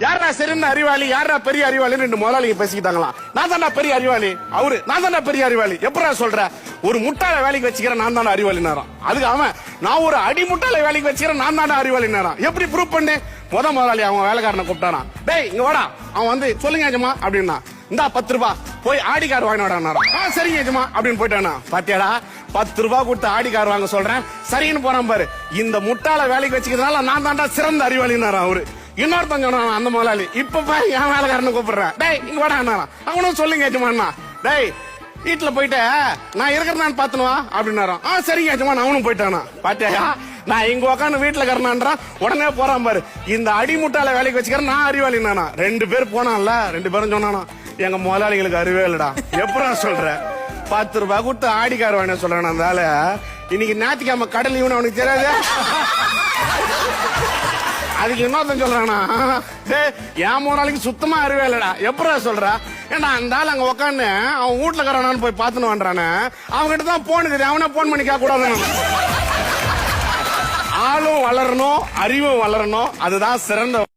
யாரா சிறந்த அறிவாளி யாரா பெரிய அறிவாளி ரெண்டு முதலாளிங்க பேசிக்கிட்டாங்களாம். நான் தான்டா பெரிய அறிவாளி, அவரு நான் தான்டா பெரிய அறிவாளி. எப்படா சொல்ற? ஒரு முட்டாள வேலைக்கு வச்சுக்கிறேன் நான் தான்டா அறிவாளி நேரம். அதுக்கு அவன் நான் ஒரு அடி முட்டாள வேலைக்கு வச்சுக்கிறேன் நான் தான்டா அறிவாளி நேரம். எப்படி ப்ரூவ் பண்ணு? முதலாளி அவன் வேலைக்காரனை கூப்பிட்டானா, டேய் இங்க வாடா. அவன் வந்து சொல்லுங்க ஏஜமா அப்படின்னா, இந்தா 10 ரூபாய் போய் ஆடி கார் வாங்கினாரா. சரிங்க ஏஜமா அப்படின்னு போயிட்டானா. பாத்தியாடா 10 ரூபாய் கொடுத்து ஆடி கார் வாங்க சொல்றேன் சரின்னு போறான் பாரு. இந்த முட்டாள வேலைக்கு வச்சுக்கிறதுனால நான் தான்டா சிறந்த அறிவாளினாரா அவரு. இன்னொருத்தங்க அந்த முதலாளி இப்ப என் வேலைக்காரனை கூப்பிடுறேன், டேய் இங்க வாடா. அவனும் சொல்லுங்க ஏஜமா, டேய் வீட்டுல போயிட்டு நான் இருக்கிறேன்னு பாத்துனுவா அப்படின்னாராம். சரிங்க ஏஜமா அவனும் போயிட்டானா. பாத்தியா நான் இங்க உக்காந்து வீட்டுல கறனான்றான், உடனே போறான் பாரு. இந்த அடிமுட்டால வேலைக்கு வச்சுக்கிறேன் நான் அறிவாளி நானா. 2 பேர் போனான்ல, 2 பேரும் சொன்னானா எங்க முதலாளிகளுக்கு அறிவே இல்லடா. எப்படா சொல்ற? 10 ரூபாய் கொடுத்து ஆடிக்கார வாங்க சொல்றேன். அதனால இன்னைக்கு ஞாயிற்றுக்கிழமை கடல் இவனு அவனுக்கு தெரியாது. அதுக்கு இன்னொருத்தன் சொல்றானா, என் முதலாளிக்கு சுத்தமா அறிவே இல்லடா. எப்படா சொல்ற? ஏன்னா அந்த ஆள் அங்க உக்காந்து அவன் வீட்டுல கறானான்னு போய் பாத்துன்னு வான்றானே, அவன்கிட்ட தான் போன் இருக்குது, அவனே போன் பண்ணி கேட்க கூடாது. ஆளும் வளரணும், அறிவும் வளரணும், அதுதான் சிறந்த